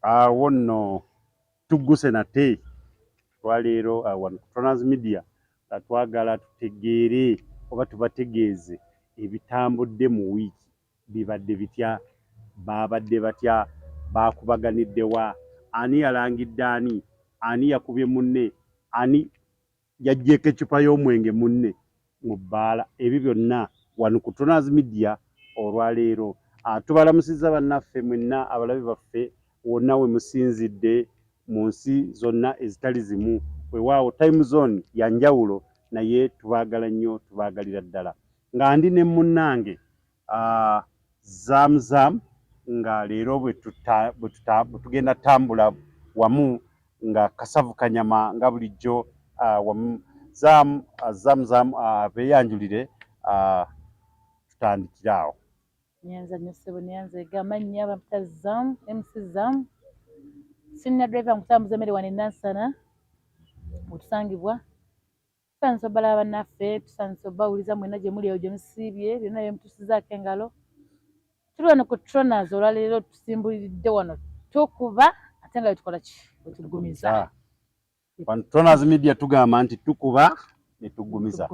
awo nno tugguse nate twaleero wano ku Toners Media twagala tutegeere oba tubategeeze ebitambudde mu wiiki bibadde bitya, baabadde batya, baakubaganiddewa, ani yalangidde ani yakubye munne, ani yaggyeko eccupa y'omwenge munne mu bbaala. Ebyo byonna wano ku Toners Media olwaleero. Tubalamusizza bannaffe mwenna abalabi baffe wonna we musinzidde mu nsi zonna ezitali zimu. Weewaawo time zone ya njawulo naye tubaagala nnyo, tubaagalira ddala. Nga ndi ne munnange Zamzam nga leero bwe tugenda tambula wamu nga kasavu kanyama nga bulijjo wamu. Zamzam beeyanjulire tutandikira awo. Nyanza nnyo ssebo, nyanza amannya bamuta Zam, MC Zam. Senior driver mukutambuza emmere wano e Nansana wetusangibwa. Tusaanisa obbalaba bannaffe, tusaanisa obbawuliza mwenna gye muli eyo gye musiibye, byonna bye mutusizaako engalo. Tuli wano ku Toners olwaleero tusimbuliridde wano tukuba ate nga tukola ki? Wetugumiza. Wano Toners Media tugamba nti tukuba ne tugumiza.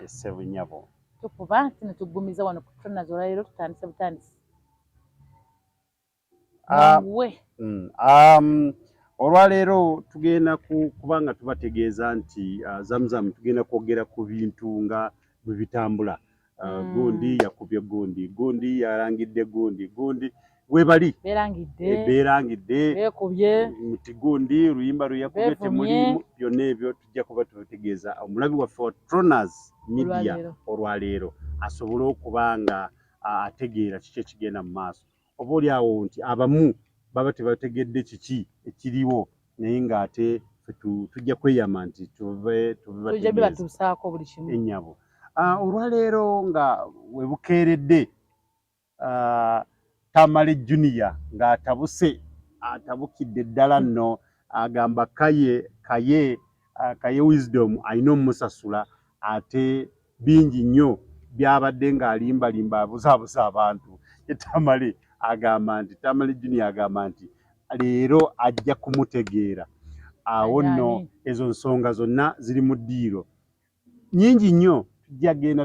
Essebo nnyabo. Tukuba ate ne tugumiza wano ku Toners olwaleero tutandise butandisi. Olwaleero tugenda kubanga tubategeeza nti Zamzam tugenda kwogera ku bintu nga bwe bitambula. Gundi yakubye gundi yalangidde gundi webali beerangidde beekubye muti gundi luyimba luyakubye temulimu. Byonna ebyo tujja kuba tubategeeza omulabi waffe wa Toners Media olwaleero asobole okuba nga ategeera kiki ekigenda mu maaso. Oba oli awo nti abamu baba tebategedde kiki ekiriwo naye ng'ate tujja kweyama nti tubatuusaako buli kimu ennyabo. Olwaleero nga we bukeeredde Tamale Jr ng'atabukidde ddala nno agamba Kaye Wisdom alina omusasula ate bingi nnyo byabadde ng'alimbalimba abuzaabuza abantu. Tamale Jr agamba nti leero ajja kumutegeera. Awo nno ezo nsonga zonna ziri mu ddiiro nnyingi nnyo.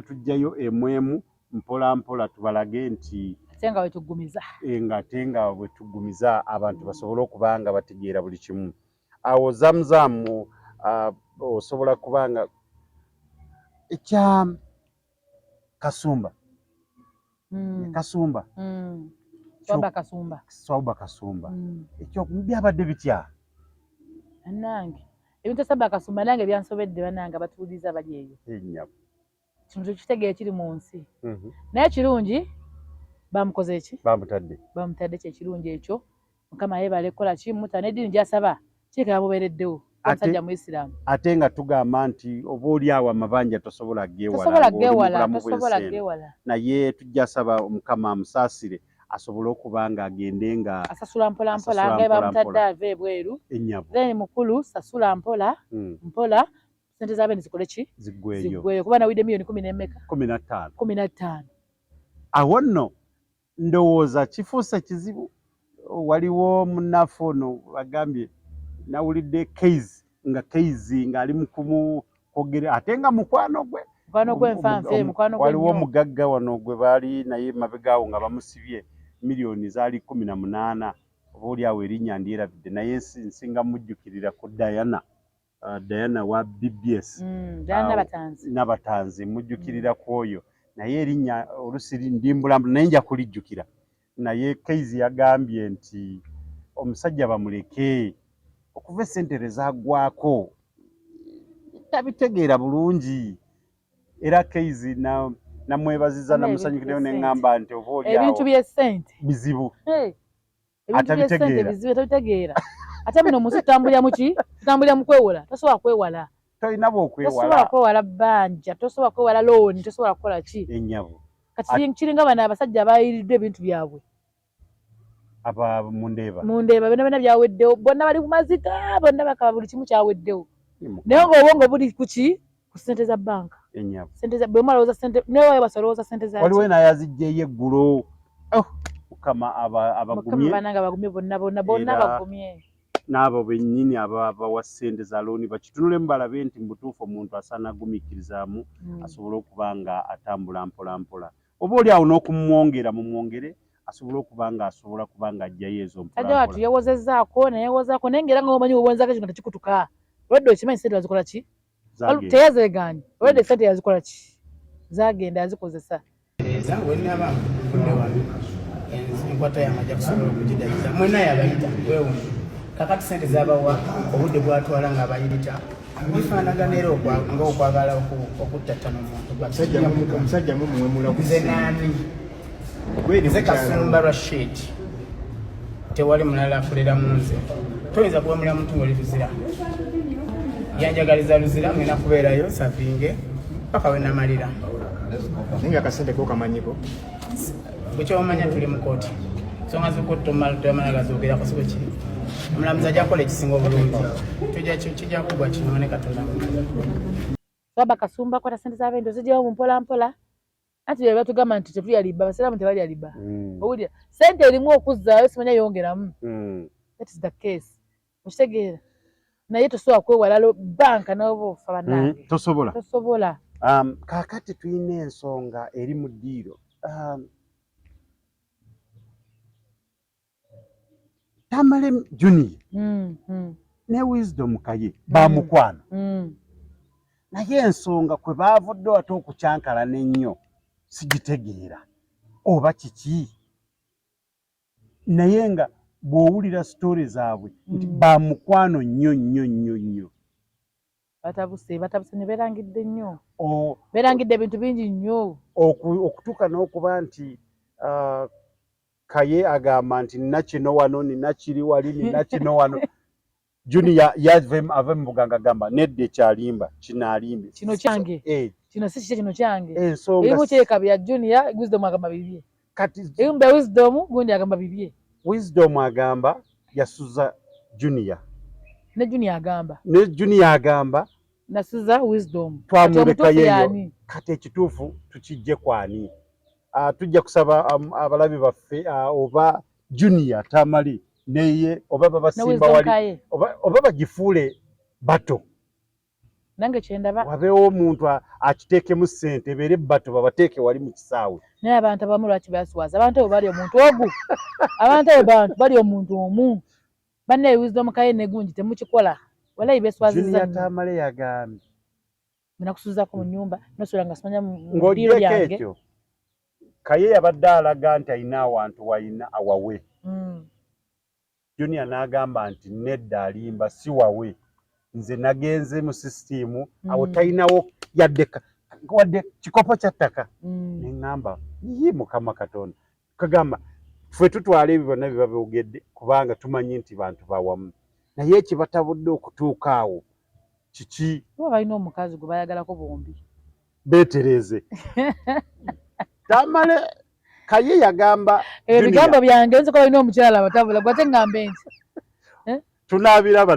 Tujjayo emwemu mpola mpola tubalage nti ate nga bwe tugumiza abantu basobole okuba nga bategeera buli kimu. Awo Zamzam osobola kubanga ekya Kasumba Swaba Kasumba ekyo byabadde bitya nange ebintu Swaba Kasumba nange byansobedde bananga batuuliza bali eyo kintu kitegeera kiri mu nsi naye kirungi bamukoze eki bamutadde kyekirungi ekyo. Mukama yeebale kukola ki mutane eddiini gy'asaba kireka bamubeereddewo omusajja Muisiraamu. Ate nga tugamba nti oba oli awo amabanja tosobola geewala naye tujja saba Mukama amusaasire asobole okuba nga agende nga asasula mpola mpola nga bamutadde ave ebweru then mukulu sasula mpola mpola sente zabe nizikole ki ziggweyo kuba nawidde milioni 15. Awo nno ndowooza kifuuse kizibu. Waliwo munnaffe ono bagambye nawulidde Kaye ng'ali mu kumukogera ate nga mukwano gwe waliwo omugagga wano gwe baali naye emabega awo nga bamusibye milioni zaali 18. oba oli awo erinnya ndyerabidde naye nsinga mujjukirira ku Diana wa BBS Nabatanzi mujjukirira ku oyo naye erinnya olusi ndimbulambula naye nja kulijjukira. Naye Kaye yagambye nti omusajja bamuleke okuva essentere zaagwako tabitegeera bulungi era Kaye namwebaziza namusanyukirayo neŋŋamba nti oba oli awo ebintu by'essente bizibu atabitegeera ate bino omunsi tutambulira mu kwewola tosobola kwewala tolina tosobola kwewala bbanja tosobola kwewala looni tosobola kukola ki ennyabo kati kiringa bano abasajja abayiriddwa ebintu byabwe mundeeba byonna byaweddewo bonna bali ku mazika bonna bakaba buli kimu kyaweddewo naye ng'obwongo buli kuki ku ssente za banka bwe malowooza ssente newayo basolowooza ssente za waliwo naye azijjaeyo eggulo mukama abagumye bananga bagumye bonna bagumye n'abo bennyini abawa ssente za looni bakitunule mbalabe nti mbutuufu omuntu asaana agumiikirizaamu asobole okuba nga atambula mpolampola oba oli awo n'okumwongera mumwongere asobole okuba nga asobola kuba nga ajjayo ezo mpolampola ati yewozezaako naye ngera nga omanyi obwonzaako kino tekikutuka olwadde okimanyi ssente yazikola ki teyazeegaanye olwadde ssente yazikola ki zagenda yazikozesa wenaba kudde wano enkwata yamajja kusobola okugiddabiza mwenaye abayita wewunya kakati ssente zabawa obudde bwatwala nga abayita bifaanagana era ng'okwagala okuttattana omuntu omusajja mumwemulakuze naani nze Kasumba Rashid tewali mulala akolera mu nze toyinza kuwemula muntu ng'oli luzira yanjagaliza luzira ngenda kubeerayo savinge paka we namalira naye akasente ko kamanyiko bwekyomanya tuli mu kooti nsonga zikotomala gazogerako sibe kiri omulamuzi ajja kukola ekisinga obulungi kijja kugwa kino ne Katonda baba Kasumba kwata ssente z'abendo zijjawo mu mpolampola anti bye batugamba nti tetulya libba abasiraamu tebalya libba owulira ssente erimu okuzzaayo simanya yongeramu that is the case okitegeera naye tosobola kwewala banka n'oba ofa bannange tosobola kaakati tulina ensonga eri mu ddiiro Tamale Jr ne Wisdom Kaye bamukwano naye ensonga kwe baavudde ate okucyankalana ennyo sigitegeera oba kiki naye nga bw'owulira sitoori zaabwe nti bamukwano nnyo batabuse ne beerangidde nnyo beerangidde ebintu bingi nnyo okutuuka n'okuba nti Kaye agamba nti nina kino wano nina kiri wali nina kino wano Junior ave mu buganga agamba nedda ekyalimba kinaalimbe kino kyange kino si kike kino kyange erimu kyekabi ya Junior Wisdom agamba bibye kati embe Wisdom gundi agamba bibye Wisdom agamba yasuza Junior ne Junior agamba nasuza Wisdom twamuleka yeyo kati ekituufu tukijje kwani tujja kusaba abalabi baffe oba Junior Tamale naye oba babasimba wali oba bagifuule bato nange kyendaba wabeewo omuntu akiteekemu ssente ebeere bato babateeke wali mu kisaawe naye abantu abamu lwaki baswaza abantu abo bali omuntu ogu abantu abo bali omuntu omu bannaye Wisdom Kaye negungi temukikola walayi beswazizza Junior Tamale yagambye nakusuzaako mu nnyumba nosula nga simanya mu ddiiro lyange ekyo Kaye yabadde alaga nti alina awantu wayina awawe Junior n'agamba nti nedda alimba si wawe nze nagenze mu sisitimu awo talinawo wadde kikopo kya ttaka neŋŋamba ye Mukama Katonda kagamba ffe tutwala ebyo byonna biba byogedde kubanga tumanyi nti bantu bawamu naye ekibatabudde okutuuka awo kiki oba balina omukazi gwe bayagalako bombi beetereze Tamale Kaye yagamba ebigambo byange nzi ko balina omukyala abatabula gwate ŋŋambe nti tunaabiraba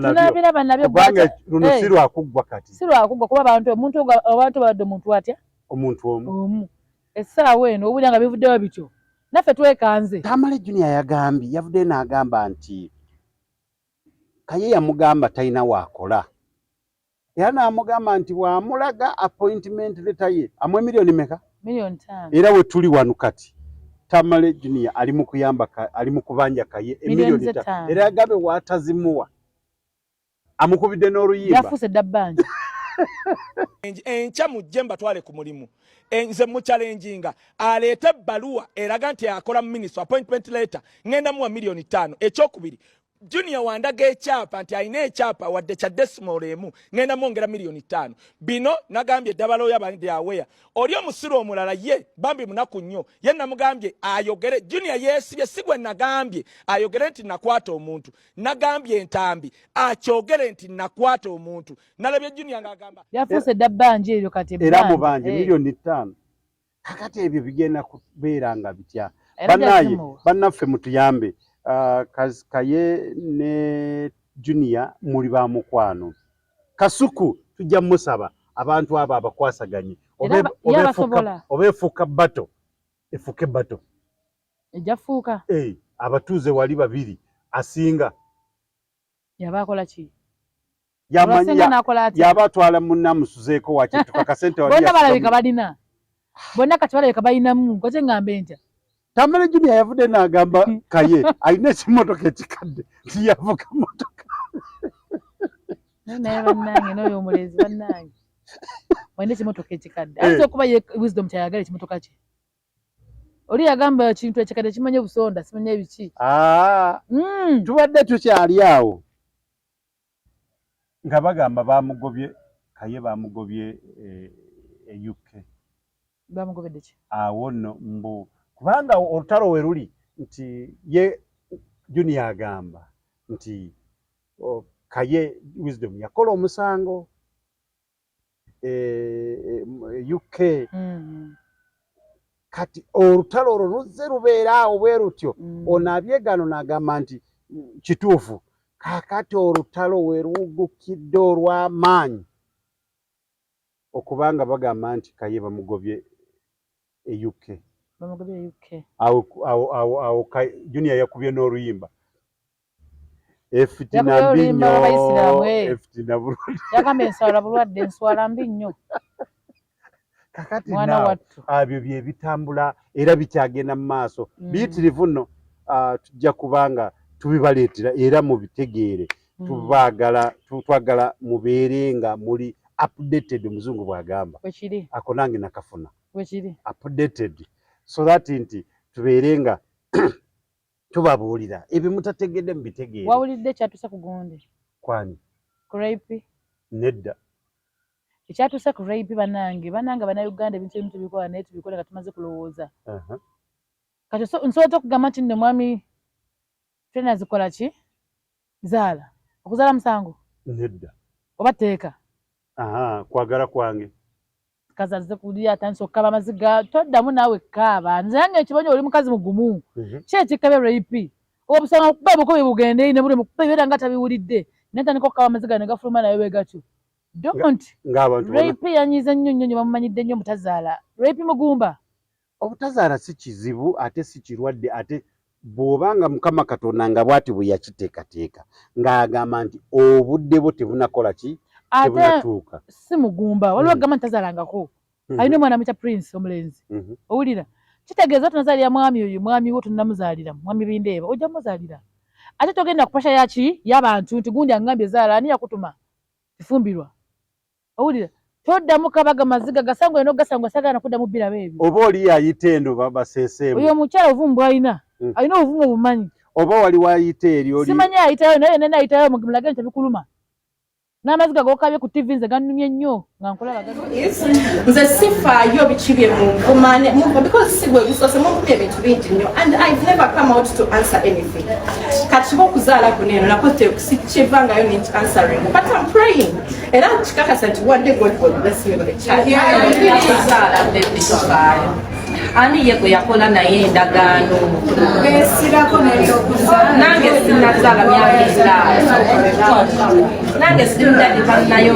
nabyo kubanga luno si lwakuggwa kati si lwakuggwa kuba abantu badde omuntu atya omuntu omu essaawa eno obulya nga bivuddewo bityo naffe twekanze Tamale Junior yagambye yavudde n'agamba nti Kaye yamugamba talina waakola era n'amugamba nti bw'amulaga appointment letter ye amwe miliyoni meka miliyoni 5 era we tuli wano kati Tamale Junior ali mu kuyamba ali mu kubanja Kaye emiliyoni 5 era yagambye watazimuwa amukubidde n'oluyimba yafuse dabbanja enkya mujje mbatwale ku mulimu nze mu challenginga aleeta ebbaluwa eraga nti akola mu ministry appointment letter ngenda muwa miliyoni 5 ekyokubiri Junior wandaga ekyapa nti alina ekyapa wadde kya decimal emu ngenda mwongera miliyoni 5 bino nagambye eddabalo y'abandi aweya oli omusiru omulala ye bambi munaku nnyo ye namugambye ayogere Junior yeesibye si gwe nagambye ayogere nti nakwata omuntu nagambye entambi akyogere nti nakwata omuntu nalabye Junior ng'agamba yafuuse dabbanja eryo kati era mubanje miliyoni 5 kakati ebyo bigenda kubeera nga bitya bannaffe mutuyambe Kaye ne Junior muli ba mukwano kasuku tujja musaba abantu abo abakwasaganye obefuka bato efuke bato ejafuuka abatuuze wali babiri asinga yabakola ki yabatwala munnamusuzeeko wakituka kasente bonna balabika balina bonna kati balabika balinamu kote ng'ambe ntya Tamale Jr yavudde n'agamba Kaye alina ekimotoka ekikadde tiyavuga motoka naye bannange n'oyo omulezi bannange walina ekimotoka ekikadde ayinza okuba ye Wisdom kyayagala ekimotoka kye oli yagamba ekintu ekikadde kimanye busonda simanye ebiki tubadde tukyali awo nga bagamba bamugobye Kaye bamugobye UK bamugobedde ki awo nno mbu kubanga olutalo we luli nti ye Junior agamba nti Kaye Wisdom yakola omusango UK kati olutalo olwo luzze lubeera awo bwe rutyo ono abyegano n'agamba nti kituufu kakati olutalo we lugukidde olw'amaanyi okubanga bagamba nti Kaye bamugobye UK bamugobye UK awo Junior yakubye n'oluyimba efitina mbi nnyo efitina bulwadde yagamba enswala bulwadde enswala mbi nnyo kakati abyo bye bitambula era bikyagenda mu maaso biyitirivu nno tujja kubanga tubibaleetera era mubitegeere twagala mubeere nga muli updated omuzungu bw'agamba ako nange nakafuna updated so that nti tubeere nga tubabuulira ebyo mutategedde mubitegeere wawulidde ekyatuuse ku gundi kwani ku rape nedda ekyatuuse ku rape bannange bannayuganda ebintu ebimu tubikola naye tubikola nga tumaze kulowooza kati nsobola okugamba nti nno mwami twena zikola ki zaala okuzaala musango nedda oba teeka kwagala kwange kazaze kulya atandise okukaba amaziga toddamu naawe kaaba nze yange ekimanyi oli mukazi mugumu ki ekikkabe rape obusanga okuba bukobe bugende ne buli mukuba ebeera nga tabiwulidde netandika okukaba amaziga ne gafuluma naye bwe gatyo don't rape yanyiiza nnyo nnyo bamumanyidde nnyo mutazaala rape mugumba obutazaala si kizibu ate si kirwadde ate bw'obanga Mukama Katonda nga bw'ati bwe yakiteekateeka ng'agamba nti obudde bwo tebunakola ki tebunatuuka si mugumba waliwo agamba ntazaalangako alina omwana amuyita Prince omulenzi owulira kitegeeza tunazaalira mwami oyo mwami wo tunamuzaalira mwami bindeeba ojja muzaalira ate togenda kupasha yaki y'abantu nti gundi angambye zaala ani yakutuma kifumbirwa owulira toddamu kabaga maziga gasango eno gasango sagana kuddamu bbirabo ebyo oba oli yayita eno baseeseemu oyo omukyala obuvumu bw'alina alina obuvumu obumanyi oba wali wayita eri oli simanyi ayitayo naye nene ayitayo mulage nti tebikuluma n'amaziga gokabye ku TV nze gannumye nnyo nga nkola nze sifaayo biki bye munvumane because si bwe bisose munvumye ebintu bingi nnyo and I've never come out to answer anything kati kiba okuzaala kuno eno nako sikyevangayo nti answering but I'm praying era kikakasa nti one day God will bless me with a child ani ye gwe yakola naye endagaano nange sinazaala myaka etaano nange simudadika nayo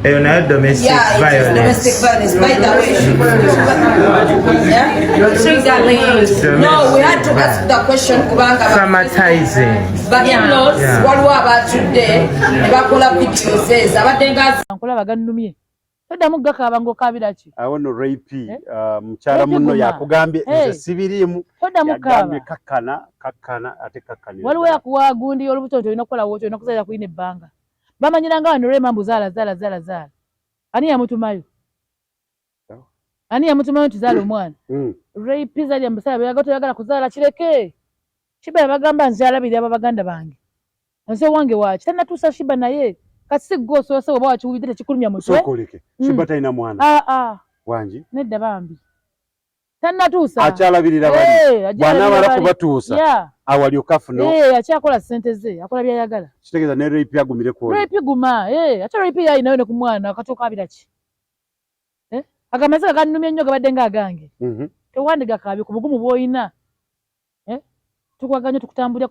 eyo nayo domestic violence by the way no we had to ask the question kubanga traumatizing but in-laws waliwo abatudde ne bakola videos ezo abadde nga nkola bagannumye toddamu gakaaba ng'okaabira ki awo no rape mukyala munno yakugambye nze sibiriimu yagambye kakkana ate kakkanira waliwo yakuwa gundi olubuto nti olina kukola wotyo olina kuzaalira kulina ebbanga bamanyiranga wano olw'emambu zaala ani yamutumayo nti zaala omwana rape zalya mbasala beyaga toyagala kuzaala kireke shiba yabagamba nzyalabiri ababaganda bange nze wange waki tanatuusa shiba naye kasi gwe osoose oba wakiwulidde tekikulumya mutwe sokoleke shiba talina mwana wangi nedda bambi tannatuusa akyalabirira bw'anaabala kubatuusa awali okafuna akyakola ssente ze akola byayagala kitegeeza ne rape agumire kwoli rape guma ate rape yayinayo ne ku mwana kati okaabira ki agamaziga gannumye nnyo gabadde ng'agange tewandigakaabye ku bugumu bw'olina tukwaganya tukutambulira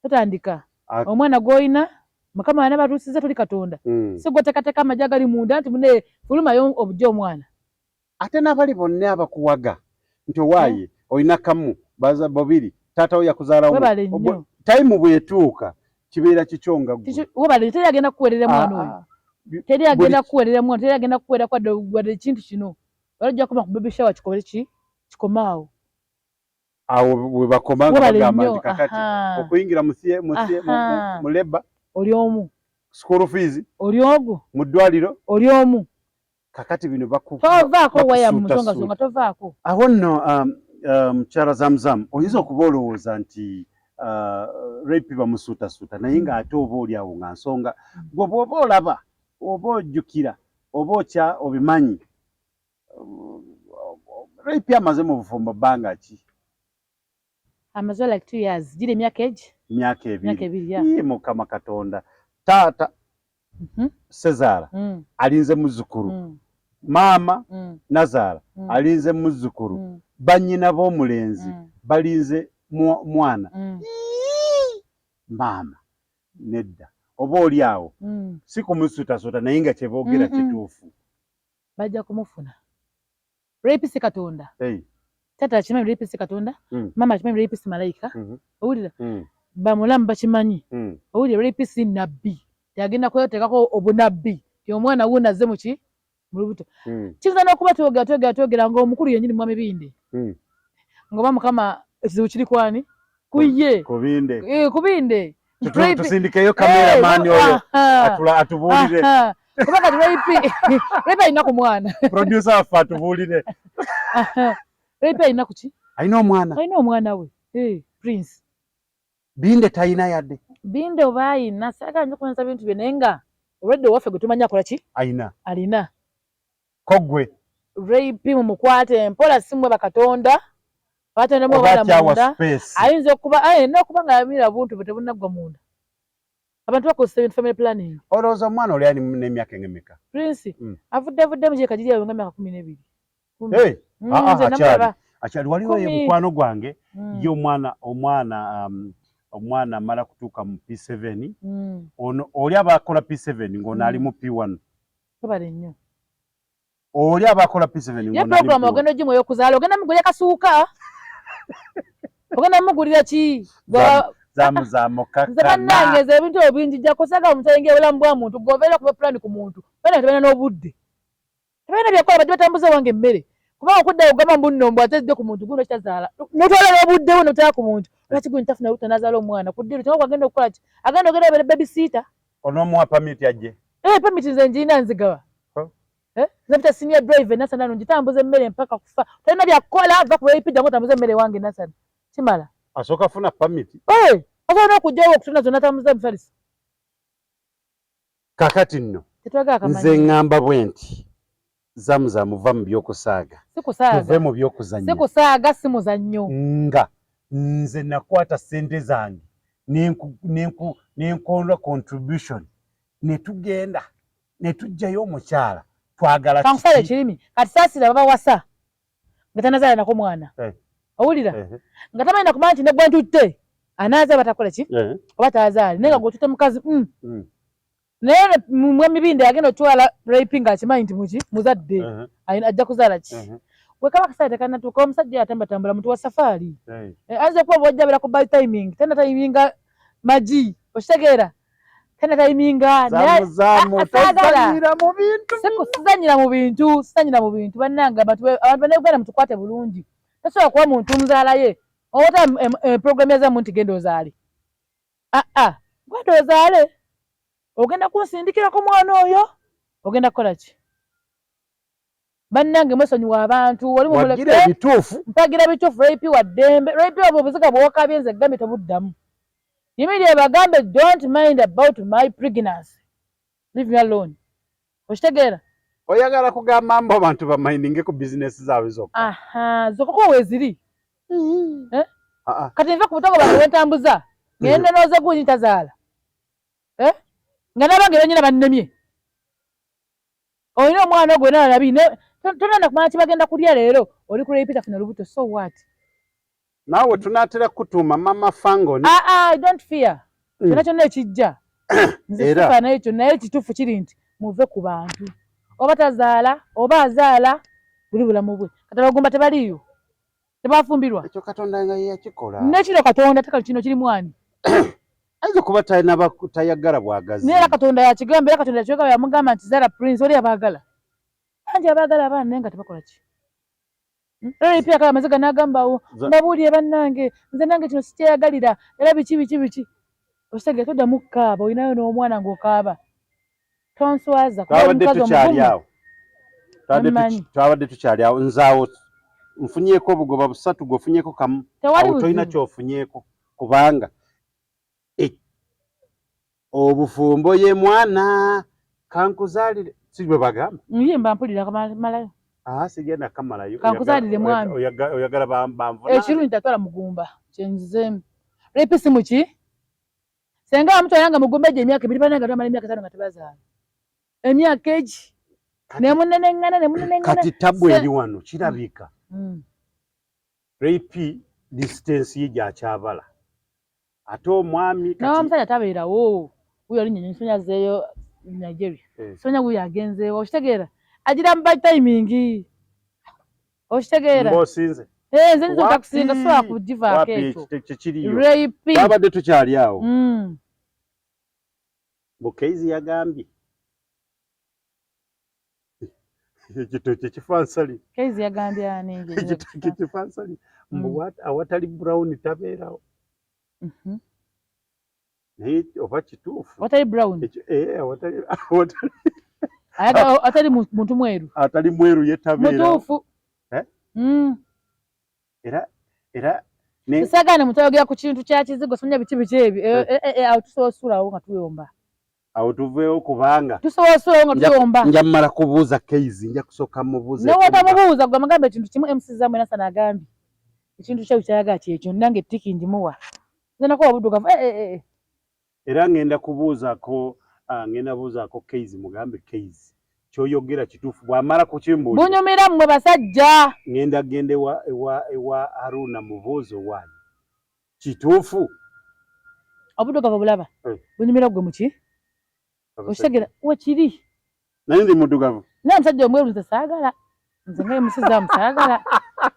totandika omwana gw'olina Mukama wana batuusiza tuli Katonda si gwe tekateka amagye agali munda nti mune fulumayo obujja omwana ate n'abali bonna abakuwaga nti owaaye olina kamu baza babiri taata we yakuzaalawo tayimu bwetuuka kibeera kikyonga webale teri agenda kukuweerera mwana oyo teri agenda kukuweerera mwana teri agenda kukuweerera kwadde ekintu kino balajja kuba ku baby shower kikole ki kikomaawo awo bwe bakomanga bagamba nti kakati okuyingira mu leba oli omu school fees oli ogwo mu ddwaliro oli omu kakati bino tovaako waya mu nsonga tovaako awo nno mukyala Zamzam oyinza okuba olowooza nti rape bamusuutasuuta naye ng'ate oba oli awo nga nsonga gwe bw'oba olaba oba ojjukira oba okya obimanyi rape amaze mu bufumbo bbanga ki amaze like 2 years giri emyaka ebiri mukama katonda taata Sezaala alinze muzzukulu maama Nazaala alinze muzzukulu bannyina b'omulenzi balinze mwana maama nedda oba oli awo si kumusuutasuuta naye nga kye boogera kituufu bajja kumufuna rape si katonda taata akimanyi rape si katonda maama akimanyi rape si malayika owulira bamulamu bakimanyi owulira rape si nabbi yagenda kweyoteekako obunabbi ti omwana wuuna azze muki mu lubuto kiyinza n'okuba twogera ng'omukulu yennyini mwami binde ng'oba mukama ekizibu kiri kwani kuye kubinde tusindikeyo kameramaani oyo atubuulire kuba kati rape alina ku mwana producer waffe atubuulire rape alina ku ki alina omwana we Prince binde tayina yadde binde oba ayina saagala nyo kunyesa bintu bye naye nga olwedde owaffe gwe tumanya akola ki alina kogwe rape mumukwate mpola simwe bakatonda batondamu obala munda ayinza okuba ayina okuba nga yamira buntu bwe tebunaggwa munda abantu bakozesa family planning olowooza omwana oli ali n'emyaka eng'emeka Prince avudde mu gyeka giri yawe nga myaka 12 akyali waliwo mukwano gwange ye omwana amala kutuuka mu P7 ono oli abakola P7 ng'ono ali mu P1 tobale nnyo oli abakola P7 ye program ogenda ogimu ey'okuzaala ogenda mugulira kasuuka ogenda mugulira ki Zamuzamo nze bannange ebintu ebingi jja kusaga omutenge obulamu bwa muntu gwobeera kuba pulani ku muntu bana tebalina n'obudde tebalina byakola bajja batambuza wange emmere kubanga okuddayo ogamba mbunnombo atezidde ku muntu guno kitazaala notwala n'obudde we notala ku muntu lwaki gwe ntafuna luta nazaala omwana kuddiru kyangwa agenda okukola ki agenda ogenda obere babysitter onoomuwa pamiti ajje pamiti nze njirina nzigawa nzapita senior drive nasana ngitambuza emmere mpaka kufa talina byakukola va ku rape ddangu otambuza emmere wange nasana kimala asooka funa pamiti osobola n'okugyawo okutunda zonna tambuza mufalisi kakati nno nze ŋŋamba bwe nti Zamzam va mu by'okusaaga tuve mu by'okuzannya sikusaaga si muzannyo nga nze nakwata ssente zange nenkola contribution netugenda netujjayo omukyala twagala kankusala ekirimi kati saasira babawasa nga tanazaala nako mwana owulira nga tamanyi nakumanya nti negwe ntutte anaaza batakola ki oba taazaale naye nga gwetutte mukazi naye mwami binde agenda otwala rape ng'akimanyi nti muki muzadde ajja kuzaala ki gwe kaba akasaala tekanatuuka omusajja yatambatambula muntu wa safaari ayinza okuba bwajjabira ku by timing tena tayiminga magi okitegeera tena tayiminga sizanyira mu bintu bannange abantu banegenda mutukwate bulungi tasobola kuba muntu muzaalaye obata program yazamu nti genda ozaale gwenda ozaale ogenda kunsindikirako mwana oyo ogenda kukola ki bannange mwesonyiwa abantu oli mpagira bituufu rape waddembe rape obwo obuziga bwokabye nze gambe tobuddamu yimirire bagambe don't mind about my pregnancy leave me alone okitegeera oyagala kugamba mbu abantu bamaininge ku bizinesi zaabwe zokka zokka weeziri kati nva ku butogo bange bwentambuza ngende nooze gunyi tazaala nga nabange benyina bannemye olina omwana ogwo nalabi tonanda kumanya kibagenda kulya leero oli kuleipita funa lubuto so what naawe tunaatera kutuuma mama fangoni I don't fear kyonna kyonna ekijja nze sifa naye ekyo naye ekituufu kiri nti muve ku bantu oba tazaala oba azaala buli bulamu bwe kati abagumba tebaliyo tebafumbirwa ekyo Katonda nga yakikola nekiro Katonda tekali kino kiri mwani ayinza kuba tayagala bwagazi naye Katonda yakigamba era Katonda yakigamba yamugamba nti Zara Prince oli abaagala anje abaagala abaana naye nga tebakola ki era pia kama mazega nagambawo mbabuulire bannange nze nange kino sikyeyagalira era biki osege todda mukaaba olinayo n'omwana ng'okaaba tonswaza twabadde tukyali awo nzaawo nfunyeeko obugoba busatu gwefunyeeko kamu awo tolina kyofunyeeko kubanga obufumbo ye mwana kankuzaalire si bwe bagamba ye mba mpulira kamalayo sigenda kamalayo kankuzaalire mwami oyagala bamvuna ekirungi tatwala mugumba kyenzizeemu lepisi muki senga omuntu ayanga mugumba egyo emyaka 2 bananga twamala emyaka 5 nga tebazaala emyaka egi nemunenengana kati tabu eri wano kirabika rape distance ye gyakyabala ate omwami n'omusajja tabeerawo huyo alinyonyi Sonya zeeyo Nigeria Sonya huyo agenzeewo okitegeera agira mu bad timing okitegeera mbosinze nze nizo takusinga sobola kugivaako ekyo rape twabadde tukyali awo Bukeizi yagambye ekitoke kifansali Keizi yagambye ani ekitoke kifansali awatali brown tabeerawo naye oba kituufu watali brown atali muntu mweru atali mweru ye tabeerawo mutuufu era sagana mutayogera ku kintu kya kizigo Sonya biki ebyo awo tusoosulawo nga tuyomba awo tuveewo kubanga tusoosulawo nga tuyomba nja mmala kubuuza Keizi nja kusooka mubuuze newotamubuuza gwe amagamba ekintu kimu MC Zamwe Nasana agambye ekintu kyawe kyayagala kyekyo nange ettiki njimuwa nze nakuba buddugavu era ngenda kubuuzaako Keizi mugambe Keizi kyoyogera kituufu bw'amala kukimbuulira bunyumira mmwe basajja ngenda gende ewa Haruna mubuuzo wanyu kituufu obuddugavu bulaba bunyumira gwe muki okitegera wekiri naye ndi muddugavu naye omusajja omweru nze saagala nze nga MC Zamwe saagala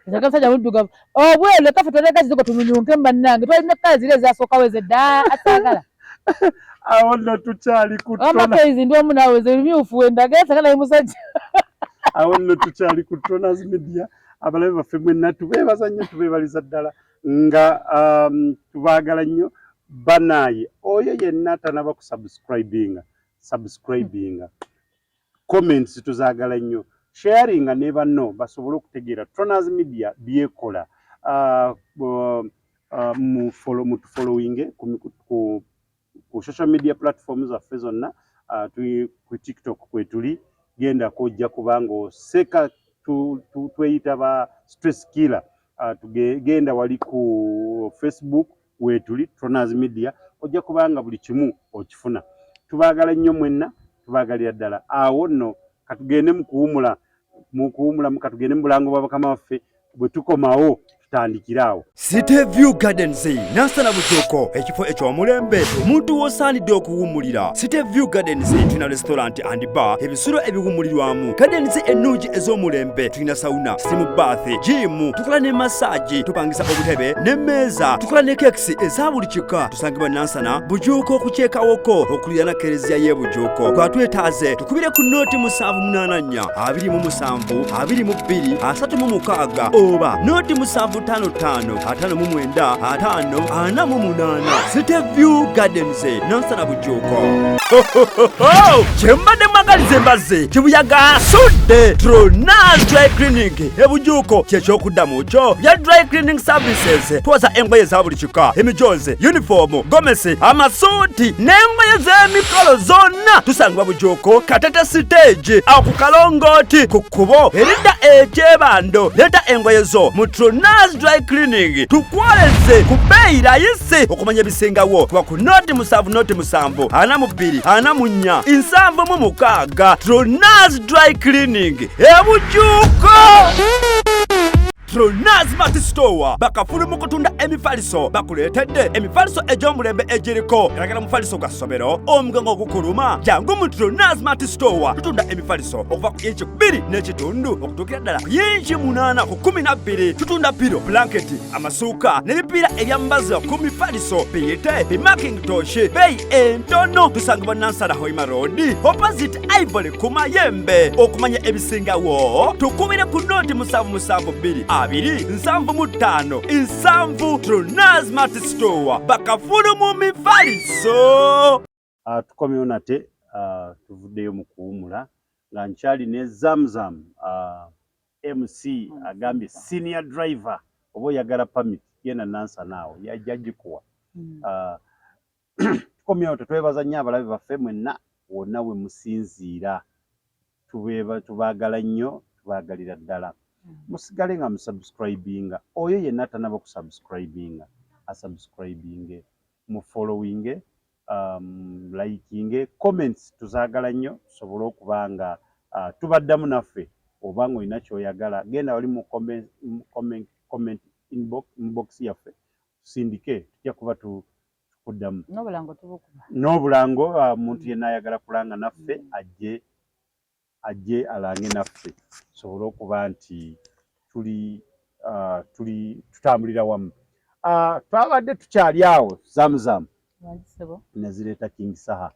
nze musajja muddugavu obweru kafe toleka kizigo tunyunyunke bannange twalina ekkala ziri ezasookawo ezedda asaagala awo nno tukyali kutona Keizi ndi omu naawe ze bimyufu wendagala sagala ye musajja awo nno tukyali ku Toners Media abalabe baffe mwenna tubeebaza nnyo tubeebaliza ddala nga tubaagala nnyo banaye oyo yenna tanaba ku subscribinga comments tuzaagala nnyo sharinga ne banno basobole okutegeera Toners Media byekola mutufollowinge ku social media platforms zaffe zonna ku TikTok kwetuli genda kojja kubanga oseka tweyita ba stress killer tugenda wali ku Facebook wetuli Toners Media ojja kubanga buli kimu okifuna tubaagala nnyo mwenna tubaagalira ddala awo nno katugende mukuwumula katugende mu bulango bwa bakama waffe bwe tukomawo tutandikirawo City View Gardens Nasana Bujoko ekifo ekyomulembe omuntu wosaanidde okuwummulira. City View Gardens tulina restaurant and bar ebisulo ebiwummulirwamu. Gardens ennungi ez'omulembe tulina sauna, steam bath, gym, tukola ne massage, tupangisa obutebe n'emmeeza, tukola ne cakes eza buli kika. Tusangibwa Nasana Bujoko ku kyekawoko okulira na kereziya y'e Bujoko. Twetaaze tukubire ku nooti 784 27 22 36 oba nooti 755 5 City View Gardens Nasana Bujoko. Chembade magalize mbaze kibuyaga asudde Toners Dry Cleaning Bujoko kyekyokudamu kyo bya dry cleaning services twaza engoye za buli kika emijoze uniform gomesi amasuuti n'engoye z'emikolo zonna tusangibwa Bujoko Katete stage akukalongoti ku kkubo erida ekyebando leta engoye zo mu Toners Dry Cleaning tukwaleze ku bbeeyi layisi okumanya ebisingawo kuba ku nooti 7 nooti 7 42 44 76 Toners Dry Cleaning Bujoko. Tronas Mart Store bakafulu mu kutunda emifaliso bakuleetedde emifaliso egy'omulembe egiriko eragala mufaliso gwa ssomero omugango ogukuluma jangu mu Tronas Mart Store tutunda emifaliso okuva ku inchi 2 n'ekitundu okutuukira ddala ku inchi 8 ku 12 tutunda piro blanketi amasuuka n'ebipiira ebyambaza ku mifaliso biyite bimakintoshi beeyi entono tusangibwa Nansana Hoima Road opposite Ivory ku Mayembe okumanya ebisingawo tukubire ku noti 772 275 7 Tronas Mart Store bakafulu mu mifaliso. Tukomyewo nate tuvuddeyo mu kuwumula nga nkyali ne Zamzam MC agambye senior driver oba oyagala permit yena Nansana awo yajagikuwa. Tukomyewo tetwebaza nnyo abalabe baffe mwenna wonna we musinziira tubaagala nnyo tubaagalira ddala. Musigale nga musubscribinga oyo yenna atanaba kusubscribinga asubscribinge mu followinge likinge comments tuzaagala nnyo tusobole okubanga tubaddamu naffe obanga olina kyoyagala genda wali mu comment inbox yaffe tusindike tujja kuba tukuddamu n'obulango omuntu yenna ayagala kulanga naffe ajje alange naffe tusobole okuba nti tutambulira wamu. Twabadde tukyali awo Zamzam nazireeta King Saha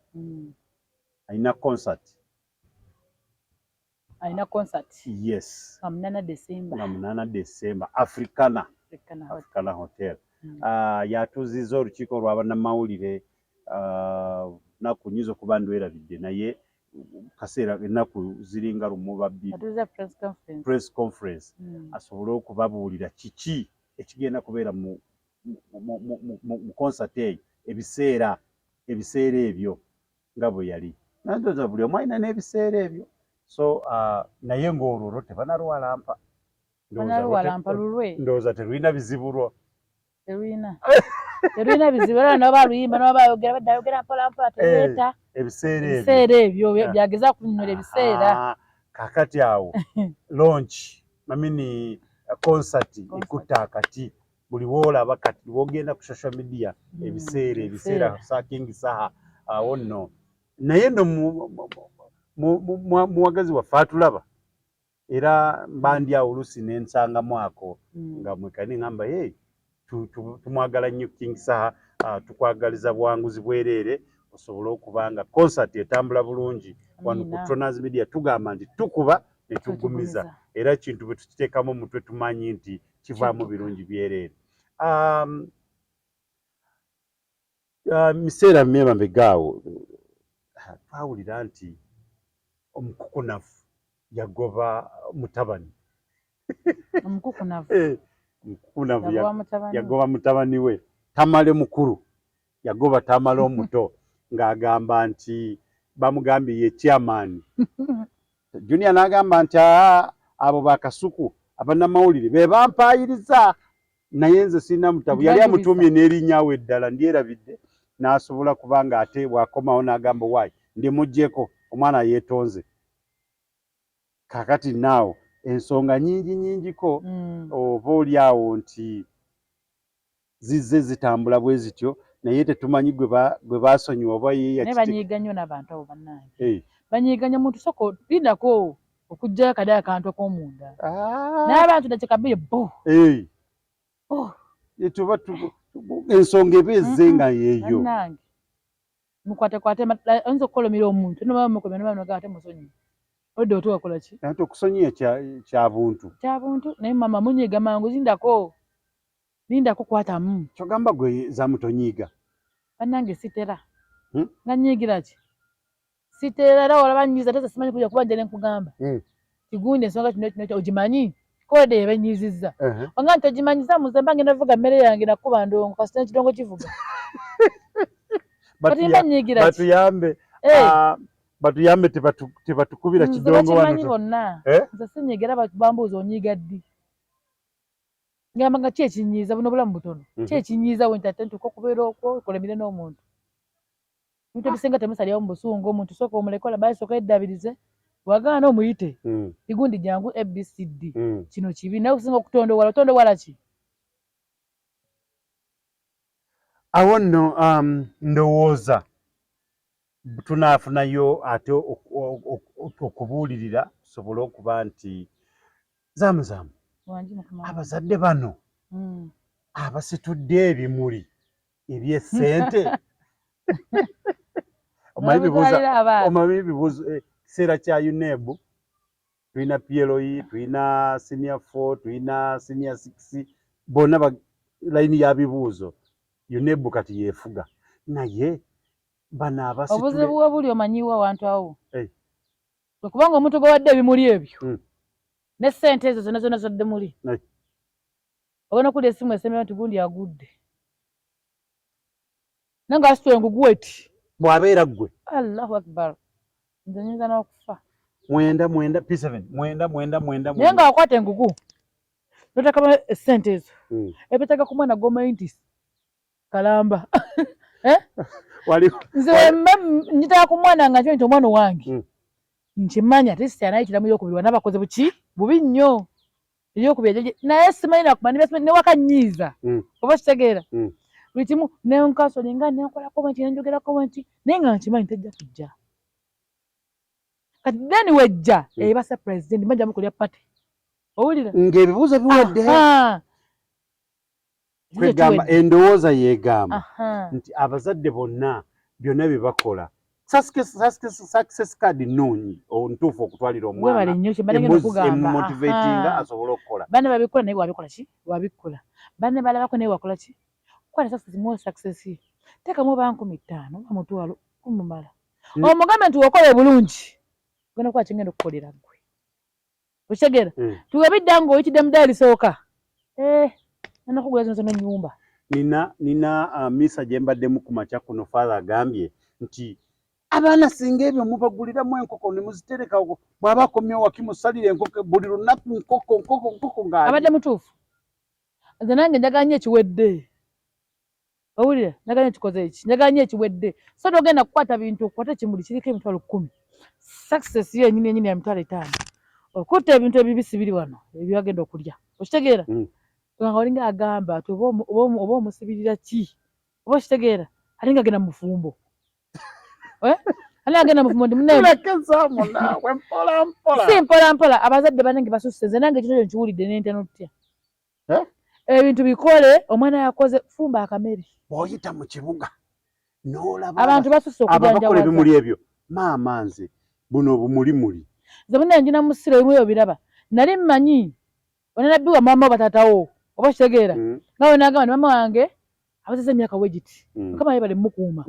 alina concert. Yes, nga 8 December Africana Hotel. Yatuuzizza olukiiko lwa namawulire naku nyizo kuba ndwerabidde naye kaseera ennaku ziringa lumu press conference asobole okubabuulira kiki ekigenda kubeera mu concert eyo ebiseera ebyo nga bwe yali nandoza buli omu alina n'ebiseera ebyo so naye ng'olwo tebanalwalampa ndowooza terulina bizibulwo terulina bizibu era noba luyimba noba bayogera badayogera mpolampola tereeta ebiseera ebyo byageza kunyonyola ebiseera kakati awo launch concert ekutta akati buli woolaba kati wogenda ku social media ebiseera King Saha awo nno naye nno muwagazi waffe atulaba era mbandi awo oluusi nensangamu ako nga mwekani ngamba tumwagala nnyo King Saha tukwagaliza buwanguzi bwereere osobole okubanga concert etambula bulungi wano ku Tronas Media tugamba nti tukuba ne tugumiza era kintu bwe tukiteekamu omutwe tumanyi nti kivaamu birungi byereere. Miseera myemabega awo twawulira nti omukukunafu yagoba mutabani. Omukukunafu yagoba mutabani we Tamale mukulu yagoba Tamale omuto ng'agamba nti bamugambye ye chairman. Junior n'agamba nti abo bakasuku abanamawulire be bampayiriza naye nze sirina mutabu yali amutumye n'erinnyawe eddala ndyerabidde n'asobola kubanga ate bwakomawo n'agamba waayi ndimuggyeko omwana yeetonze. Kakati naawo ensonga nyingiko oba oli awo nti zizze zitambula bwe zityo naye tetumanyi gwe basonyiwa oba naye banyiiga nnyo n'abantu abo bannange banyiiga muntu soko lindako okugjayo akadde akantu ak'omunda n'abantu nakikabire ensonga eba ezze nga yeeyo bannange mukwatekwate oyinza okukolomera omuntu nobamukobyanobanoga ate musonyi odde otuwakola ki ate okusonyiya kya buntu naye mama munyiiga mangu lindako kwatamu kyogamba gwe zamutonyiiga bannange sitera nga nyiigira ki sitera era olaba nyiiza teza simanyi kuja kuba njale nkugamba kigundi ensonga kino ogimanyi kode yebanyiizizza wanga nti ogimanyiza muze mbange navuga mmere yange nakuba ndongo kasita ekidongo kivuga batuyambe tebatukubira kidongo wano bonna nze sinyiigira bambuuza onyiiga ddi ngamba nga ki ekinyiiza buno bulamu butono ki ekinyiiza we nti ntuka okubeera okwo kolemire n'omuntu ebintu ebisinga temusalyawo mu busungu omuntu sooka omulekola baye sooka eddabirize wagaana omuyite igundi jangu ABCD kino kibi nawe kusinga okutondowala ki awo nno ndowooza tunaafunayo ate okubuulirira tusobole okuba nti zaamuzamu abazadde bano abasitudde ebimuli eby'essente omanyi ebibuuzo kiseera kya UNEB tulina PLOE tulina senior 4 tulina senior 6 bonna layini ya bibuuzo UNEB kati yeefuga naye bano abasitudde obuzibu bwe buli omanyiwa abantu awo okubanga omuntu gwe wadde ebimuli ebyo n'essente ezo zonna zodde muli ogenda okulya essimu esemera nti gundi agudde nange asitula engugu eti bw'abeera ggwe Allahu akbar nze nyinza n'okufa mwenda P7 mwenda naye nga wakwata engugu notakamu essente ezo ebetega ku mwana gwomanyi nti kalamba nze njitaka ku mwana nga nti omwana wange nkimanya ate sitanayo ekiramu eyokubiri wana bakoze buki bubi nnyo ebyokubiri naye simanyi nakumanya newakanyiiza oba kitegeera buli kimu nenkansoli nga nenkolako bwenti nenjogerako bwenti naye nga nkimanyi tejja kujja kati then wejja ebasa president majja mukulya pate owulira ng'ebibuuzo biwadde kwegamba endowooza yeegamba nti abazadde bonna byonna bye bakola success card nnungi ntuufu okutwalira omwana emumotivatinga asobole okukola banne babikola naye wabikola ki wabikola banne balabako naye wakola ki kwala success mu success teekamu ba 15 bamutwalo kumumala omugambe nti wakola bulungi gona kwa kingendo okukolera gwe okitegeera tuwebidda nga oyitidde mudaali sooka nanakugula zino nyumba nina misa gye mbaddemu ku makya kuno father agambye nti abaana singa ebyo mubaguliramu enkoko ne muzitereka bw'aba akomyewo wakimusalira enkoko buli lunaku nkoko nga abadde mutuufu nze nange njaganye ekiwedde owulira njaganye ekikoze eki njaganye ekiwedde so togenda kukwata bintu okukwata ekimuli kiriko emitwalo 10 success yenyini ya mitwalo 5 okutta ebintu ebibisi biri wano ebyagenda okulya okitegeera nga olinga agamba ati oba omusibirira ki oba okitegeera alinga agenda mu bufumbo alinga agenda mu bufumbo ndi muneekezamu naawe mpolampola si mpolampola abazadde banange basusse nze nange ekito kyo nkiwulidde nentya notya ebintu bikole omwana yakoze fumba akamere bw'oyita mu kibuga n'olaba abantu basusse okujanjabakola ebimuli ebyo maama nze buno bumulimuli nze munne njina musiro ebimu ebyo biraba nali mmanyi onanabbiwa maama batatawo oba kitegeera nga wenagamba ne maama wange abazeze emyaka wegiti mukama yebale mukuuma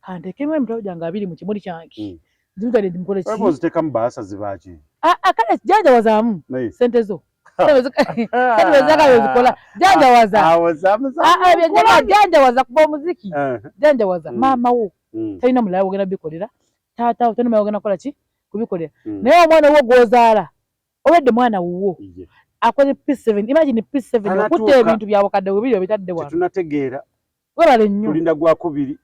kanteekemu emitwalo gyange 2 mu kimuli kyange zimutwale ndimukole ki oziteekamu baasa zibaki kale janjawazaamu sente zo zikola janjawaza janjawaza kuba omuziki janjawaza maama wo talina mulayo ogenda bikolera taatawo talina mulayo ogenda kukola ki kubikolera naye omwana wo gwozaala obedde mwana wuwo akoze P7 imagine P7 okutta ebintu byabukadde bubiri obitadde wano tunategeera webale nnyo tulinda gwa kubiri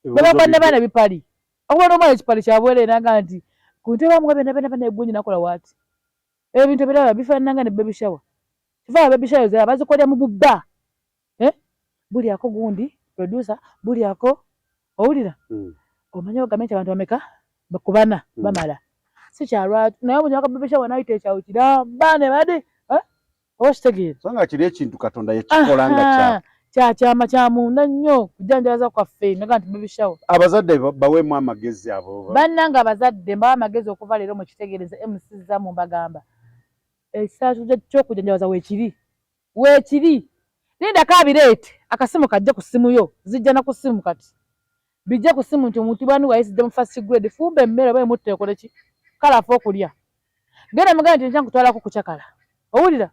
bebakwanne baana bipali okubona omwana ekipali kyabwere naga nti ku ntebe bamwe bena egunji nakola waati ebintu ebirala bifaananga ne baby shower kifaana baby shower zaba bazikolera mu bubba buli ako gundi producer buli ako owulira omanyi ogambe nti abantu bameka bakubana bamala si kyalwatu naye omunyaka baby shower nayita ekyawo kiramba ne bade oba kitegeera so nga kiri ekintu katonda yekikola nga kyakyama kyamunda nnyo kujanjabaza kwaffe naga nti baby shower abazadde baweemu amagezi abo bannanga abazadde mbawa amagezi okuva leero mukitegereze MC zamu mbagamba ekisaatu ky'okujanjabaza weekiri nindako abireete akasimu kajja ku simu yo zijja na ku simu kati bijja ku simu nti omuntu bwani wayisidde mu first grade fumba emmere oba emutta ekole ki kale afa okulya genda muganda nti nkya nkutwalako kukyakala owulira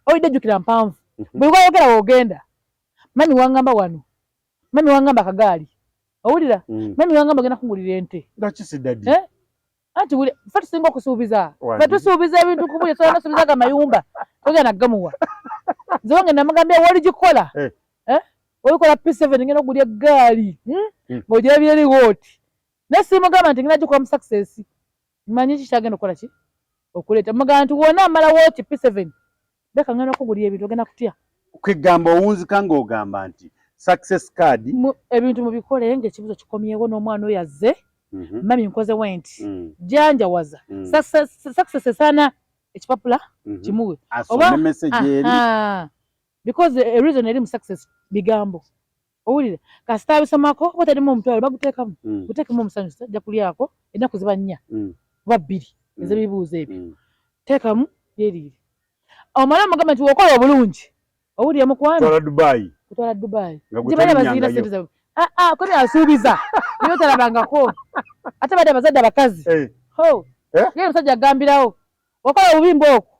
oyidde jjukira mpanvu buli gwayogera woogenda mami wangamba wano mami wangamba akagaali owulira mami wangamba ogenda kungulira ente ngakisidadi anti ffe tusinga okusuubiza ffe tusuubiza ebintu kubulya sola nasuubizaga amayumba togenda gamuwa nze wange namugambye woligikola olikola P7 ngenda okugulya eggaali ng'ogira byeriwo oti naye simugamba nti ngenda gikola mu success Manyi kitagenda okukola ki okuleeta mugamba nti wona amala wooti P7 beka ngana okugulira ebintu ogenda kutya kwegamba owunzika ng'ogamba nti success card ebintu mubikole ng'ekibuzo kikomyewo n'omwana oyo azze mami nkoze wenti janjawaza success esaana ekipapula kimuwe asome message eri because a reason eri mu success bigambo owulire kasita abisomako botalimu omutwalo baguteekamu guteekemu omusanyusa ajja kulyako ennaku ziba 4 oba 2 ez'ebibuuzo ebyo teekamu lyeriire omala omugamba nti wokola obulungi owulire mukwano kutwala Dubai gibale bazirina sente zaabwe kone asuubiza niyo talabangako ate badde abazadde abakazi ye omusajja agambirawo wakola obubimba okwo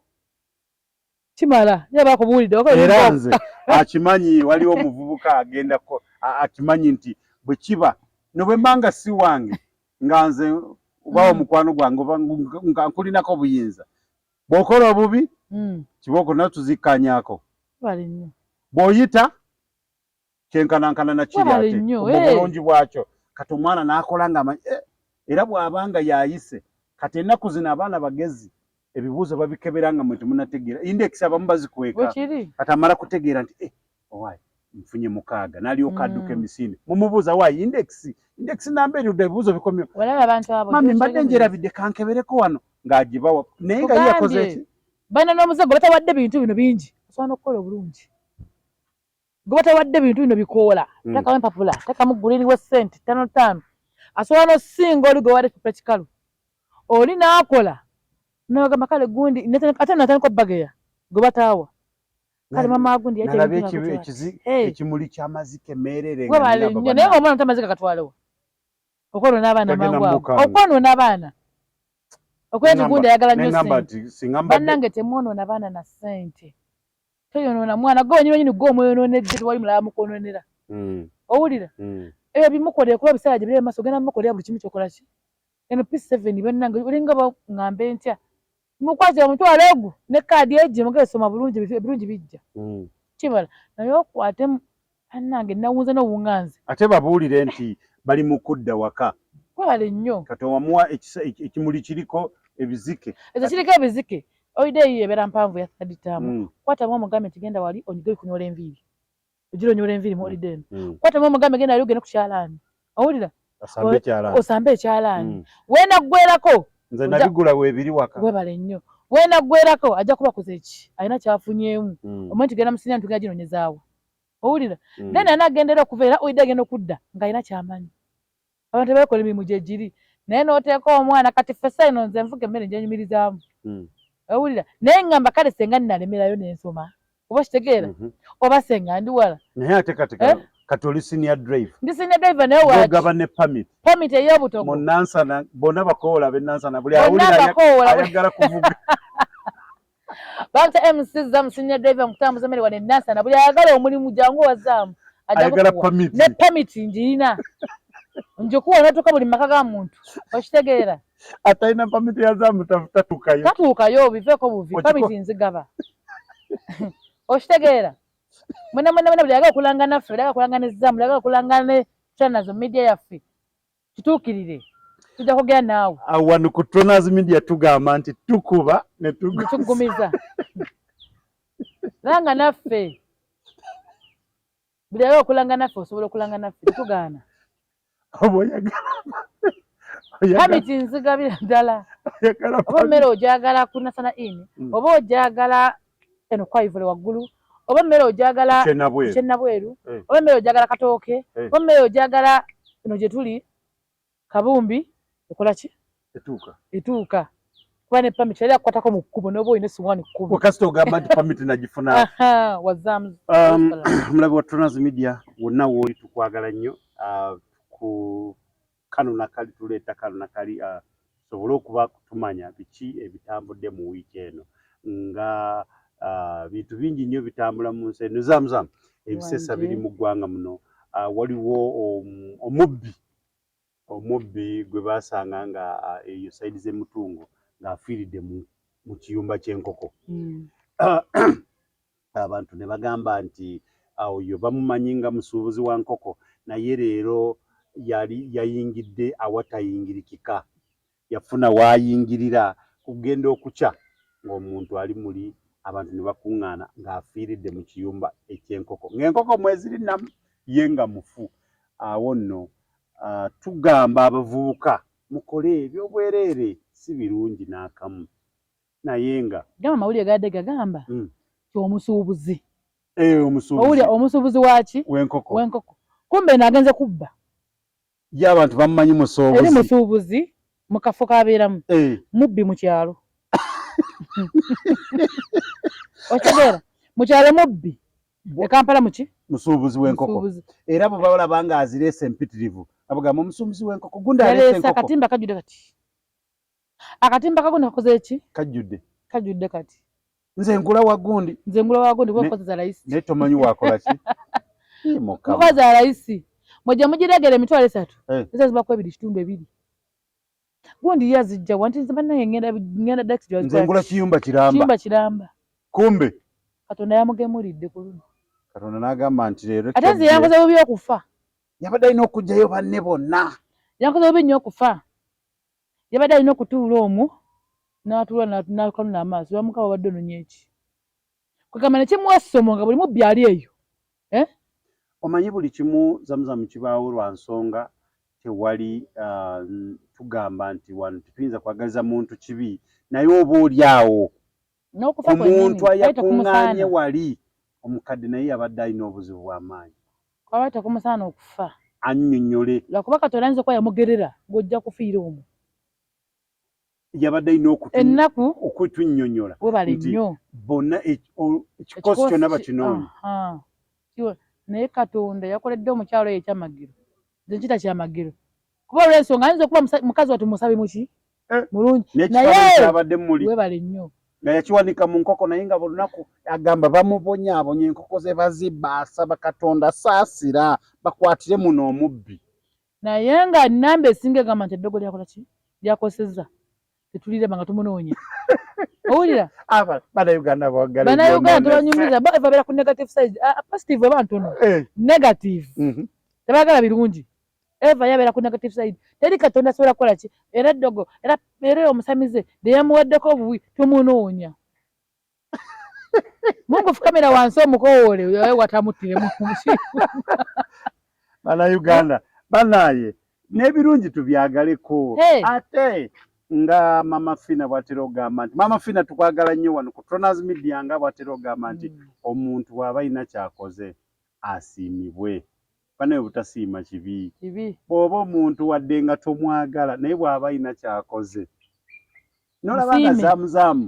kimala ye bakubuulidde era nze akimanyi waliwo omuvubuka agendako akimanyi nti bwe kiba nobwe mbanga si wange nga nze obawo mukwano gwange nga nkulinako obuyinza bw'okola obubi kibooko natuzikanyako bw'oyita kyenkanankana nakiri ate obulungi bwakyo kati omwana n'akola ng'amanyi era bw'abanga yayise kati ennaku zino abaana bagezi ebibuuzo babikebera nga mwe temunategeera index abamu bazikweka kati amala kutegeera nti owaayi nfunye 6 n'alyoka adduka emisinde mumubuuza waayi index namba eri ebibuuzo bikomyo mami mbadde njerabidde kankebereko wano ng'agibawa naye nga yakoze eki bana n'omuzago batawadde bintu bino bingi osobola okukola obulungi gwe batawadde bintu bino bikoola tekamu empapula tekamu guliriwe ssente 5 asobola n'osinga oli gwe wadde practical oli n'akola n'agamba kale gundi ate natandika obbageya gwe bataawa kale mama gundi nalabye ekimuli ky'amazike emmeerere gwe bale nnyo naye ng'omwana otamazike katwalewo okwonona abaana mangu ago okwonona abaana okwezi gundi ayagala nnyo ssente bannange temwonoona baana na ssente toyonoona mwana gwe wenyini wenyini gwe omweyononedde tewali mulala mukwononera owulira ebyo bimukolera kuba biseera gye biri emaaso ogenda mukolera buli kimu kyokola ki eno P7 bannange olinga baŋŋambe ntya mukwatira omutwalo ogwo ne kaadi egye mugere soma bulungi ebirungi bijja kibala naye okwate bannange nawunze n'obuŋŋanzi ate babuulire nti bali mu kudda waka kwale nnyo kati owamuwa ekimuli kiriko ebizike ekyo kiriko ebizike oyidde eyo ebeera mpanvu ya saditamu kwatamu omugambe nti genda wali onyige kunyola enviiri ogira onyola enviiri mu olidde eno kwatamu omugambe genda wali ogende ku kyalaani owulira osambe ekyalaani wenaggwerako nze nabigula weebiri waka webale nnyo wenaggwerako ajja kubakoza eki alina kyafunyeemu omanyi tugenda musinya ntugenda ginonyezaawo owulira then anaagendera okuva era oyidde agenda okudda ng'alina kyamanyi abantu beekola emirimu gye giri naye n'oteeka omwana kati fessa ino nze nfuga emmere gyenyumirizaamu owulira naye ngamba kale senga nnalemerayo n'ensoma oba kitegeera oba senga ndi wala naye ate kati oli senior drive ndi senior drive naye wagaba ne permit ey'obutogo mu Nansana bonna bakoola b'e Nansana buli awulira ayagala kuvuga bakuta MC Zam senior drive mukutambuza mmere wane Nansana buli ayagala omulimu jangu wazaamu ayagala permit ne permit njirina njokuwa natuka buli maka ga muntu okitegeera atalina permit ya Zam tatuukayo biveeko buvi permit nzigaba okitegeera mwena buli ayagala okulanga naffe buli ayagala okulanga ne Zam buli ayagala okulanga ne channels media yaffe kituukirire tujja kugenda naawe wano ku Tronaz Media tugamba nti tukuba ne tugumiza langa naffe buli ayagala okulanga naffe osobola okulanga naffe tetugaana kamiti nzigabira ddala oba mmere ogyagala ku Nansana Inn oba ogyagala eno kwayivule waggulu oba mmere ogyagala kyennabweru oba mmere ogyagala katooke oba mmere ogyagala eno gye tuli kabumbi ekola ki etuuka kuba ne pamiti era kukwatako mu kkubo n'oba olina esiwaani 10 wakasita ogamba nti pamiti nagifuna wazaamu mulabi wa Tronaz Media wonna wooli tukwagala nnyo ku kano nakali tuleeta kano nakali sobole okuba kutumanya biki ebitambudde mu wiiki eno nga bintu bingi nnyo bitambula mu nsi eno Zamu ebisesa biri mu ggwanga muno waliwo omubbi gwe baasanga nga eyo sayidi z'emutungo ng'afiiridde mu kiyumba ky'enkoko abantu ne bagamba nti oyo bamumanyi nga musuubuzi wa nkoko naye leero yayingidde awatayingirikika yafuna waayingirira kugenda okuca ng'omuntu ali muli abantu ne bakuŋŋaana ng'afiiridde mu kiyumba eky'enkoko ng'enkoko mweziri namu ye nga mufu. Awo nno tugamba abavubuka mukole ebyobwereere si birungi n'akamu naye nga gamba amawulire gadde gagamba omusuubuzi omusuubuzi waki w'enkoko kumbe naagenze kubba ye abantu bamumanyi eri musuubuzi mu kafo kabeeramu mubbi mu kyalo otegeera mu kyalo mubbi ekampala muki musuubuzi w'enkoko era bwe balaba nga azireese empitirivu abagamba omusuubuzi w'enkoko gundi aleese enkoko akatimba kajjudde kati akatimba kagundi kakoze eki kajjudde kati nze ngula wagundi bwekozesa layisi naye tomanyi wakola ki mukoza layisi mwejja mugiregera emitwalo 3 eza zibaku 2.2 gundi yazijja wanti nze bannaye ngenda daxi nze ngula kiyumba kiramba kumbe Katonda yamugemulidde ku luno Katonda n'agamba nti leero ate nze yankoze bubi okufa yabadde alina okugjayo banne bonna yankoze bubi nnyo okufa yabadde alina okutuula omwo n'atuula n'akanuna amaaso bamukaba badde ononya eki kwegamba ne kimuwasomo nga buli mubbi ali eyo omanyi buli kimu zamuzamu kibaawo lwa nsonga tewali tugamba nti wano tetuyinza kwagaliza muntu kibi naye oba oli awo omuntu ayakuŋŋaanye wali omukadde naye yabadde alina obuzibu bw'amaanyi kwaba tekumusaana okufa annyonnyole lwakuba Katonda ayinza okuba yamugerera ng'ojja kufiira omwo yabadde alina ennaku okwetunnyonnyola webale nnyo bonna ekikosi kyonna bakinoonya naye Katonda yakoledde omukyalo oyo ekyamagiro nze nkita kyamagiro kuba olw'ensonga ayinza okuba mukazi wati musabe muki mulungi naye webale nnyo nga yakiwanika mu nkoko naye nga buli lunaku agamba bamubonyaabonya enkoko ze bazibba asaba Katonda saasira bakwatire muno omubbi naye nga nnamba esinga egamba nti eddogo lyakola ki lyakosezza tetulireba nga tumunoonya owulira bannayuganda tebanyumiza babeera ku negative side positive eba ntono negative tebagala birungi eva yabeera ku negative side teri Katonda asobola kukola ki era eddogo era omusamize teyamuwaddeko obuwi tumunoonya mungu fukamira wansi omukowoole oyo watamuttiremu bannayuganda bannaye n'ebirungi tubyagaleko ate nga mama Fina bw'atera ogamba nti mama Fina tukwagala nnyo wano ku Tronaz Media nga bw'atera ogamba nti omuntu bw'aba alina kyakoze asiimibwe banaye butasiima kibi bw'oba omuntu wadde nga tomwagala naye bw'aba alina kyakoze n'olaba nga zaamuzaamu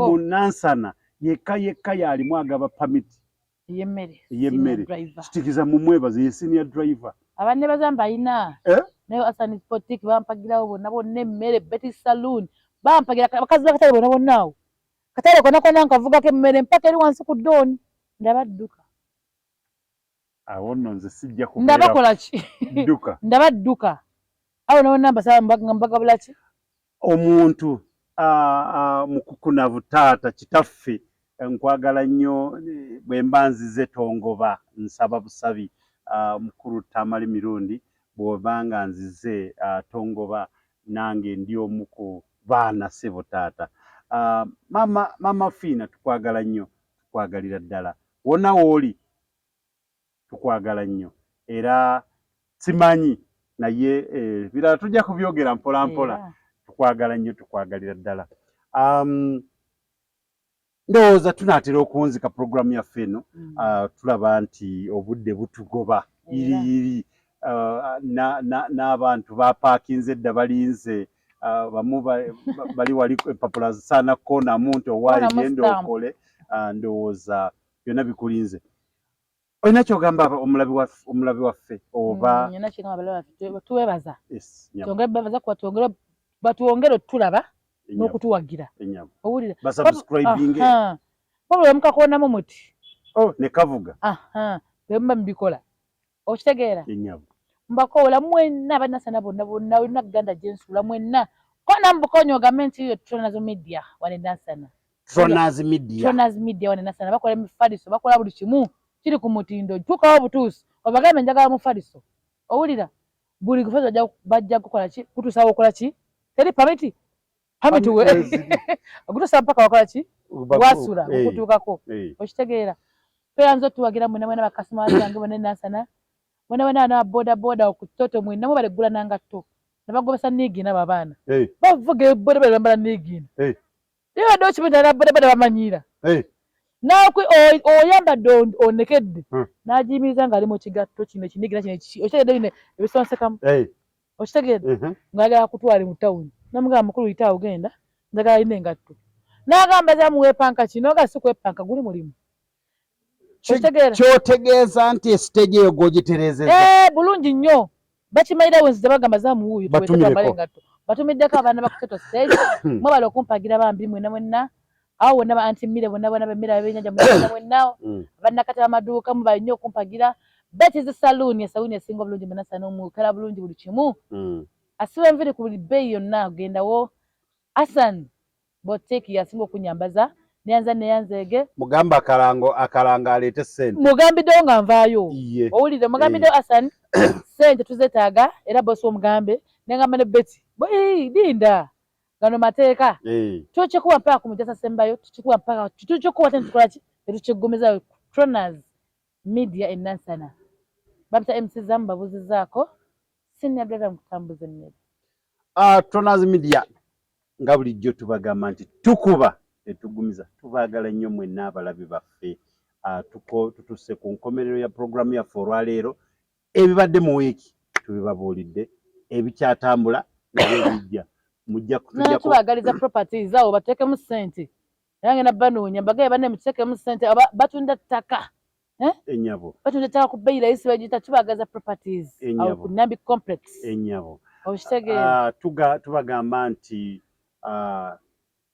mu Nansana yekka y'alimu agaba pamiti ey'emmere kitikiza mumwebaze ye senior driver abanne bazamba ayina naye Asani Sportic bampagirawo bonna emmere Betty Saloon bampagira bakazi bakatale bonna awo katale kona nkavugako emmere mpaka eri wansi ku ddooni ndabadduka awo nno nze sijja ndabakola ki ndabadduka awo nabonna mbagabula ki omuntu mukukunavu taata kitaffe nkwagala nnyo bwe mba nzize tongoba nsaba busabi mukulu Tamale mirundi bw'obanga nzize tongoba nange ndi omu ku baana ssebo taata mama Fina tukwagala nnyo tukwagalira ddala wonna wooli tukwagala nnyo era simanyi naye birala tujja kubyogera mpola mpola tukwagala nnyo tukwagalira ddala ndowooza tunaatera okunzika puroguramu yaffe eno tulaba nti obudde butugoba iri n'abantu bapaakinze edda balinze bamu bali wali empapula zisaana kukoonamu nti owaayi genda okole ndowooza byonna bikulinze olina kyogamba omulabi waffe oba tuwebaza tuwebaza kuba batwongere otulaba n'okutuwagira owulira wabula mukakoonamu muti ne kavuga bemba mubikola okitegeera mbakoola mwenna bannasana bonna olina ganda gyensuula mwenna kona mubukonyi ogambe nti yo Tronaz Media wane Nansana Tronaz Media wane Nansana bakola emifaliso bakola buli kimu kiri ku mutindo tukawo butuusi obagambe njagala mufaliso owulira buli kufaza bajja kukola ki kutuusawo okola ki teri pamiti we agutosa mpaka wakola ki wasula okutuukako okitegeera tuyanza otuwagira mwena bakasitoma bange bonna nansana mwena na boda okutoto mwena balegula nangatto nabagobesa nigina babaana bavuga boda bambala nigina niba ndo kibita na boda bamanyira nakwe oyambadde onekedde najimiza nga ali mu kigatto kino kinigina kino okitegeedde bino ebisonsekamu okitegeedde ng'agala kutwala mu tawuni namugamba mukulu yita ogenda njagala alina engatto n'agamba zamuweepanka kino nga si kwepanka guli mulimu kyotegeeza nti esiteegi eyo gwogitereezezza bulungi nnyo bakimayira wenziza bagamba zamuwuuyo twetambala engatto batumiddeko abaana bakuteto stage mwebala okumpagira bambi mwenna awo wonna ba anti mmire bonna bemmira abenyanja mwenna bannakati amaduuka mubali nnyo okumpagira betizi saluuni esinga obulungi menasa n'omukala bulungi buli kimu asiba enviri ku buli bbeeyi yonna ogendawo Hassan Boteki yasinga okunyambaza neyanzeege mugamba akalanga aleete ssente mugambiddewo nga nvaayo owulire mugambiddewo Hassan ssente tuzetaaga era bosi omugambe nengamba ne Beti linda gano mateeka tukikuwa mpaka ku mujasa sembayo tukikuwa mpaka tukikuwa tena tukolaki etukiggumizayo Tronaz Media enansana babita MC zamu babuzizaako sinagala mukutambuza emmere Tronaz Media nga bulijjo tubagamba nti tukuba etugumiza tubaagala nnyo mwenna abalabi baffe tutuse ku nkomerero ya programu yaffe olwaleero ebibadde mu wiiki tubibabuulidde ebikyatambula nabyo bijja tubagaliza properties awo bateekemu ssente era ngenda banoonya mbagaye banne muteekemu ssente batunda ttaka ennyabo batunda ttaka ku bbeeyi layisi bagiyita tubagaliza properties awo ku Nambi complex ennyabo okitegeera tubagamba nti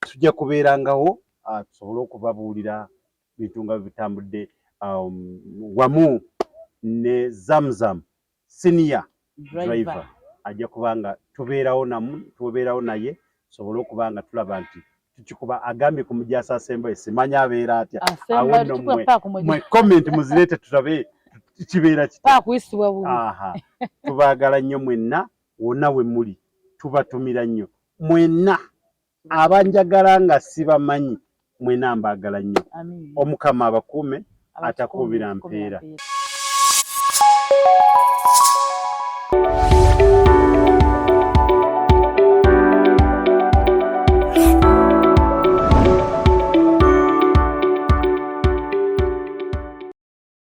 tujja kubeerangawo tusobole okubabuulira bintu nga bitambudde wamu ne Zamzam senior driver ajja kubanga tubeerawo naye tusobole okubanga tulaba nti tukikuba agambye ku mujasa asembayo simanya abeera atya awo nno mwe comment muzireete tulabe kibeera tubaagala nnyo mwenna wonna we muli tubatumira nnyo mwenna abanjagala nga sibamanyi mwena mbaagala nnyo Omukama abakuume atakuubira mpeera.